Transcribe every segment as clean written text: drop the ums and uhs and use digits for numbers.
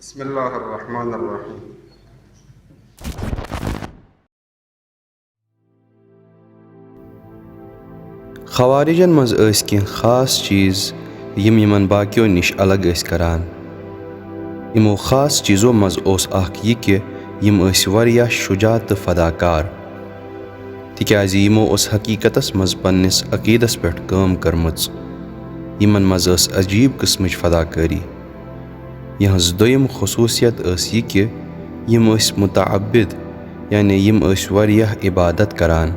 بسم الله الرحمن الرحيم. خوارجن منٛز ٲسۍ کینٛہہ خاص چیٖز یِم یِمن باقیو نِش الگ ٲسۍ کران. یِمو خاص چیٖزو منٛز اوس اکھ یہِ کہِ یِم ٲسۍ واریاہ شُجاع تہٕ فداکار، تِکیازِ یِمو اوس حقیٖقتس منٛز پننِس عقیٖدس پٮ۪ٹھ کٲم کٔرمٕژ. یِمن منٛز ٲس عجیٖب قٕسمٕچ فداکٲری. یِہنٛز دوٚیِم خصوٗصیت ٲس یہِ کہِ یِم ٲسۍ مُتعبِد، یعنی یِم ٲسۍ واریاہ عبادت کران.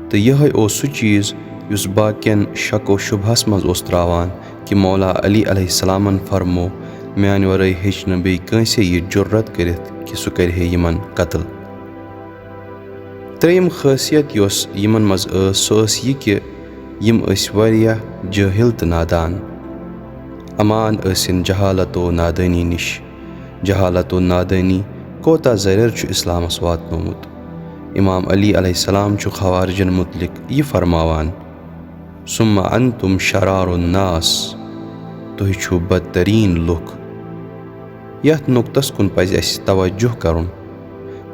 تہٕ یِہوے اوس سُہ چیٖز یُس باقین شک و شُبہس منٛز اوس تراوان کہِ مولا علی علیہ السلامن فرموو میانہِ ورٲے ہیٚچہِ نہٕ بیٚیہِ کٲنٛسے یہِ جُرت کٔرِتھ کہِ سُہ کرِہے یِمن قتل. ترٛیٚیِم خٲصیت یۄس یِمن منٛز ٲس سۄ ٲس یہِ کہِ یِم ٲسۍ واریاہ جٲہِل تہٕ نادان. امان ٲسِن جہالت و نادٲنی نِش. جہالت و نادٲنی کوتاہ زرٮ۪ر چھُ اِسلامس واتنومُت. امام علی علیہ السلام چھُ خوارجن مُتعلق یہِ فرماوان: ثم انتم شرار الناس. تُہۍ چھِو بدتریٖن لُکھ. یتھ نُقطس کُن پزِ اسہِ توجہ کرُن.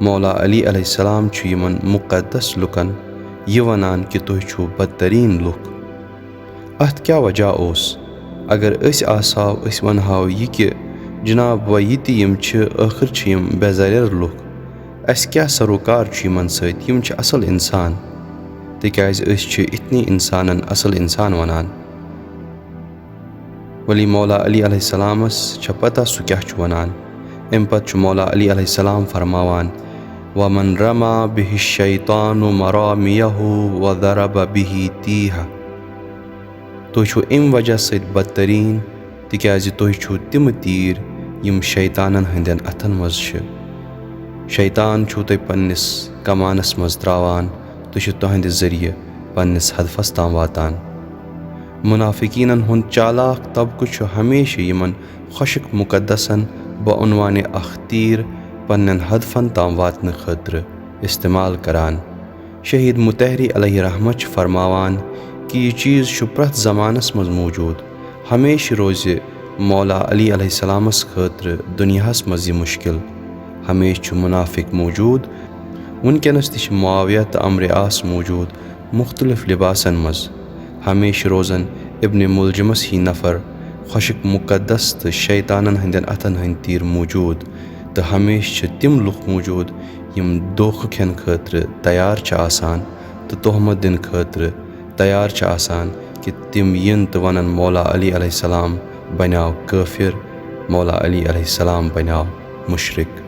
مولا علی علیہ السلام چھُ یِمن مُقدس لُکن یہِ ونان کہِ تُہۍ چھِو بدتریٖن لُکھ. اتھ کیٛاہ وجہ اوس؟ اگر أسۍ آسہاو أسۍ ونہاو یہِ کہِ جناب وۄنۍ یہِ تہِ یِم چھِ ٲخر چھِ یِم بے زرٮ۪ر لُکھ، اسہِ کیٛاہ سروکار چھُ یِمن سۭتۍ، یِم چھِ اصل انسان. تِکیازِ أسۍ چھِ اِتنی انسانن اصل انسان ونان. ولی مولا علی علیہ السلامس چھےٚ پتہ سُہ کیٛاہ چھُ ونان. امہِ پتہٕ چھُ مولا علی علیہ السلام فرماوان: ومن رمى به الشيطان مراميه وضرب به تيها. تُہۍ چھِو امہِ وجہ سۭتۍ بدتریٖن تِکیازِ تُہۍ چھِو تِم تیٖر یِم شیطانن ہٕنٛدٮ۪ن اتھن منٛز چھِ. شیطان چھُو تُہۍ پننِس کمانس منٛز تراوان تہٕ چھُ تُہنٛدِ ذٔریعہٕ پننِس ہدفس تام واتان. مُنافِقیٖنن ہُنٛد چالاک طبقہٕ چھُ ہمیشہِ یِمن خۄشِک مُقدسن بعنوانِ اکھ تیٖر پننٮ۪ن ہدفن تام واتنہٕ خٲطرٕ استعمال کران. شہیٖد مطہری علیہ رحمہ چھِ فرماوان کہِ یہِ چیٖز چھُ پرٛٮ۪تھ زمانس منٛز موٗجوٗد. ہمیشہِ روزِ مولا علی علیہ السلامس خٲطرٕ دُنیاہس منٛز یہِ مُشکِل. ہمیشہِ چھُ مُنافِق موٗجوٗد. وُنکٮ۪نس تہِ چھِ معاویہ تہٕ عمرِ عاص موٗجوٗد مُختٔلِف لِباسن منٛز. ہمیشہِ روزن ابنِ مُلجِمس ہی نفر خۄشِک مُقدس تہٕ شیطانن ہٕنٛدٮ۪ن اتھن ہٕنٛدۍ تیٖر موٗجوٗد. تہٕ ہمیشہِ چھِ تِم لُکھ موٗجوٗد یِم دھوکہٕ کھٮ۪نہٕ خٲطرٕ تیار چھِ آسان تہٕ تُہمت دِنہٕ خٲطرٕ تیار چھِ آسان کہِ تِم یِن تہٕ ونن مولا علی علیہ السلام بنیٛاو کٲفِر، مولا علی علیہ السلام بنیٛاو مُشرِک.